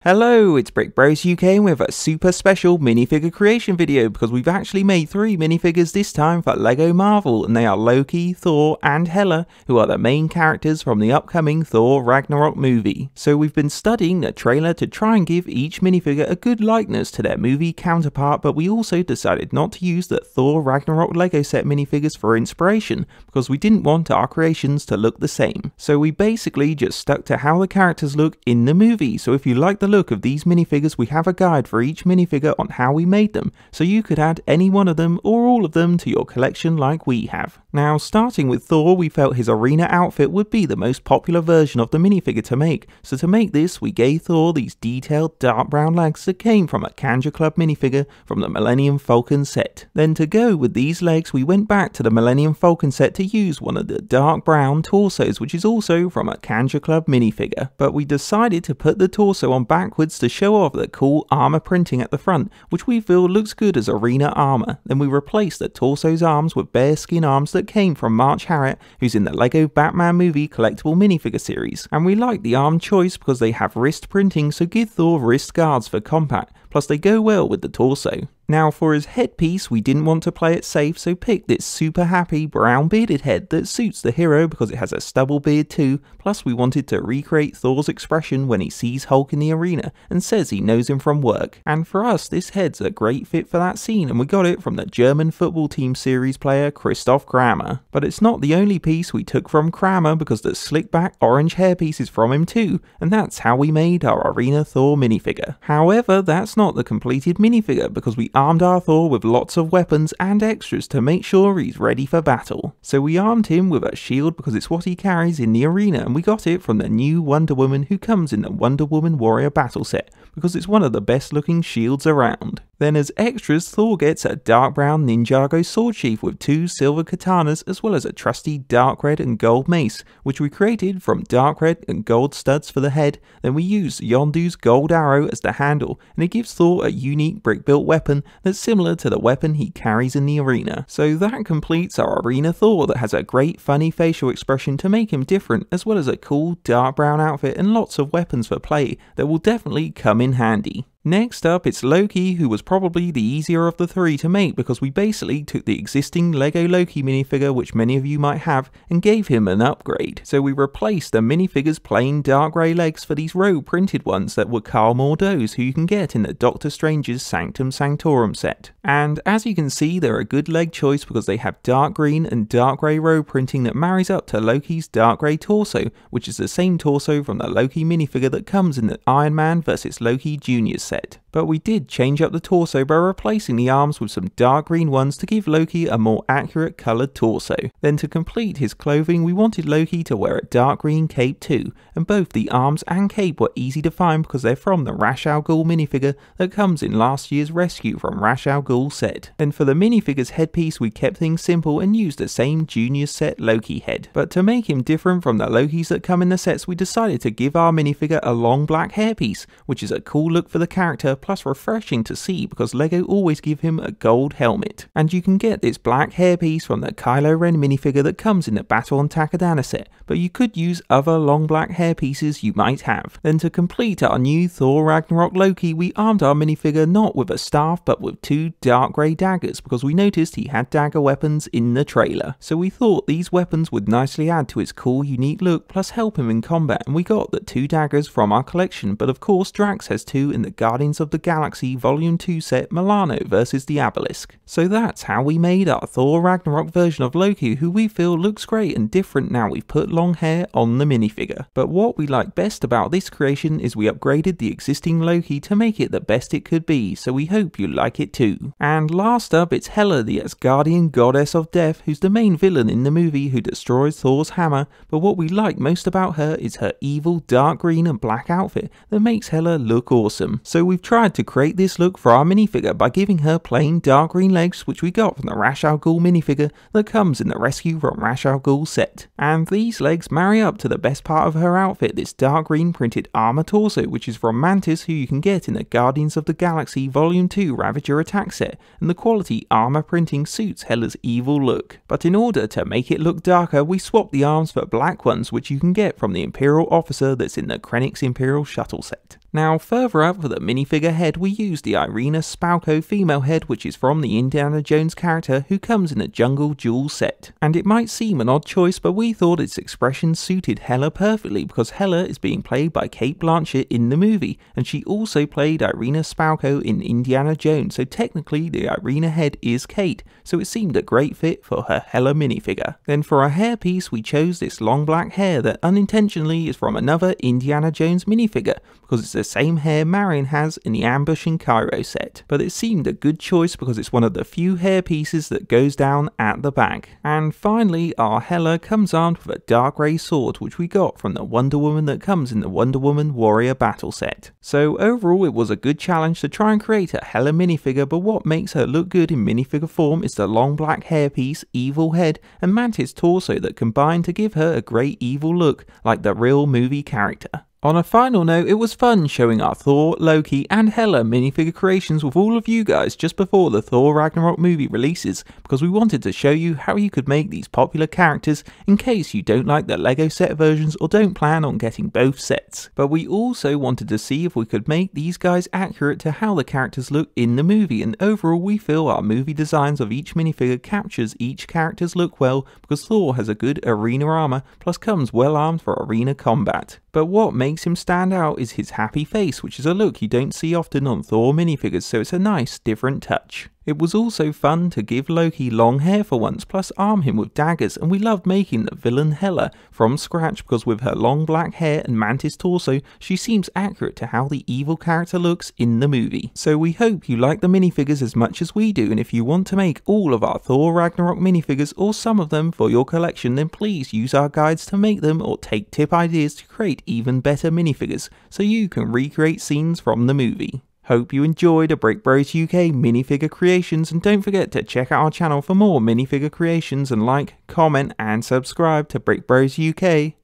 Hello, it's Brick Bros UK and we have a super special minifigure creation video because we've actually made 3 minifigures this time for LEGO Marvel, and they are Loki, Thor and Hela, who are the main characters from the upcoming Thor Ragnarok movie. So we've been studying the trailer to try and give each minifigure a good likeness to their movie counterpart, but we also decided not to use the Thor Ragnarok LEGO set minifigures for inspiration because we didn't want our creations to look the same. So we basically just stuck to how the characters look in the movie. So if you like the look of these minifigures, we have a guide for each minifigure on how we made them, so you could add any one of them or all of them to your collection like we have. Now, starting with Thor, we felt his arena outfit would be the most popular version of the minifigure to make, so to make this we gave Thor these detailed dark brown legs that came from a Kanja Club minifigure from the Millennium Falcon set. Then to go with these legs we went back to the Millennium Falcon set to use one of the dark brown torsos, which is also from a Kanja Club minifigure, but we decided to put the torso on backwards to show off the cool armor printing at the front, which we feel looks good as arena armor. Then we replaced the torso's arms with bare skin arms that came from March Harriet, who's in the LEGO Batman movie collectible minifigure series, and we like the arm choice because they have wrist printing, so give Thor wrist guards for compact, plus they go well with the torso. Now for his headpiece, we didn't want to play it safe, so picked this super happy brown bearded head that suits the hero because it has a stubble beard too, plus we wanted to recreate Thor's expression when he sees Hulk in the arena and says he knows him from work. And for us, this head's a great fit for that scene, and we got it from the German football team series player Christoph Kramer. But it's not the only piece we took from Kramer, because the slick back orange hairpiece is from him too, and that's how we made our Arena Thor minifigure. However, that's not the completed minifigure, because we armed our Thor with lots of weapons and extras to make sure he's ready for battle. So we armed him with a shield because it's what he carries in the arena, and we got it from the new Wonder Woman who comes in the Wonder Woman Warrior battle set because it's one of the best looking shields around. Then as extras, Thor gets a dark brown Ninjago sword sheath with 2 silver katanas, as well as a trusty dark red and gold mace, which we created from dark red and gold studs for the head. Then we used Yondu's gold arrow as the handle, and it gives Thor a unique brick built weapon that's similar to the weapon he carries in the arena. So that completes our Arena Thor that has a great funny facial expression to make him different, as well as a cool dark brown outfit and lots of weapons for play that will definitely come in handy. Next up, it's Loki, who was probably the easier of the 3 to make because we basically took the existing LEGO Loki minifigure, which many of you might have, and gave him an upgrade. So we replaced the minifigure's plain dark grey legs for these robe printed ones that were Carl Mordeau's, who you can get in the Doctor Strange's Sanctum Sanctorum set. And as you can see, they're a good leg choice because they have dark green and dark grey robe printing that marries up to Loki's dark grey torso, which is the same torso from the Loki minifigure that comes in the Iron Man vs Loki Jr. set. But we did change up the torso by replacing the arms with some dark green ones to give Loki a more accurate coloured torso. Then to complete his clothing, we wanted Loki to wear a dark green cape too, and both the arms and cape were easy to find because they're from the Ra's al Ghul minifigure that comes in last year's Rescue from Ra's al Ghul set. Then for the minifigure's headpiece, we kept things simple and used the same Junior set Loki head. But to make him different from the Lokis that come in the sets, we decided to give our minifigure a long black hairpiece, which is a cool look for the character, plus refreshing to see because LEGO always give him a gold helmet. And you can get this black hairpiece from the Kylo Ren minifigure that comes in the Battle on Takodana set, but you could use other long black hairpieces you might have. Then to complete our new Thor Ragnarok Loki, we armed our minifigure not with a staff but with 2 dark grey daggers because we noticed he had dagger weapons in the trailer. So we thought these weapons would nicely add to his cool unique look plus help him in combat, and we got the 2 daggers from our collection, but of course Drax has 2 in the Guardians of the Galaxy Volume 2 set Milano vs the Obelisk. So that's how we made our Thor Ragnarok version of Loki, who we feel looks great and different now we've put long hair on the minifigure. But what we like best about this creation is we upgraded the existing Loki to make it the best it could be, so we hope you like it too. And last up, it's Hela, the Asgardian goddess of death, who's the main villain in the movie who destroys Thor's hammer, but what we like most about her is her evil dark green and black outfit that makes Hela look awesome. So we've tried to create this look for our minifigure by giving her plain dark green legs, which we got from the Ra's al Ghul minifigure that comes in the Rescue from Ra's al Ghul set. And these legs marry up to the best part of her outfit, this dark green printed armor torso, which is from Mantis, who you can get in the Guardians of the Galaxy Volume 2 Ravager Attack set, and the quality armor printing suits Hela's evil look. But in order to make it look darker, we swapped the arms for black ones, which you can get from the Imperial officer that's in the Krennic's Imperial Shuttle set. Now further up for the minifigure head we used the Irina Spalko female head, which is from the Indiana Jones character who comes in a Jungle Jewel set. And it might seem an odd choice, but we thought its expression suited Hela perfectly because Hela is being played by Cate Blanchett in the movie, and she also played Irina Spalko in Indiana Jones, so technically the Irina head is Cate, so it seemed a great fit for her Hela minifigure. Then for our hairpiece we chose this long black hair that unintentionally is from another Indiana Jones minifigure, because it's the same hair Marion has in the Ambush in Cairo set, but it seemed a good choice because it's one of the few hair pieces that goes down at the back. And finally our Hela comes armed with a dark grey sword, which we got from the Wonder Woman that comes in the Wonder Woman Warrior Battle set. So overall it was a good challenge to try and create a Hela minifigure, but what makes her look good in minifigure form is the long black hairpiece, evil head and mantis torso that combine to give her a great evil look like the real movie character. On a final note, it was fun showing our Thor, Loki and Hela minifigure creations with all of you guys just before the Thor Ragnarok movie releases, because we wanted to show you how you could make these popular characters in case you don't like the LEGO set versions or don't plan on getting both sets. But we also wanted to see if we could make these guys accurate to how the characters look in the movie, and overall we feel our movie designs of each minifigure captures each character's look well, because Thor has a good arena armor plus comes well armed for arena combat. But what makes him stand out is his happy face, which is a look you don't see often on Thor minifigures, so it's a nice different touch. It was also fun to give Loki long hair for once, plus arm him with daggers, and we loved making the villain Hela from scratch because with her long black hair and mantis torso, she seems accurate to how the evil character looks in the movie. So we hope you like the minifigures as much as we do, and if you want to make all of our Thor Ragnarok minifigures or some of them for your collection, then please use our guides to make them or take tip ideas to create even better minifigures so you can recreate scenes from the movie. Hope you enjoyed a Brick Bros UK minifigure creations, and don't forget to check out our channel for more minifigure creations and like, comment and subscribe to Brick Bros UK.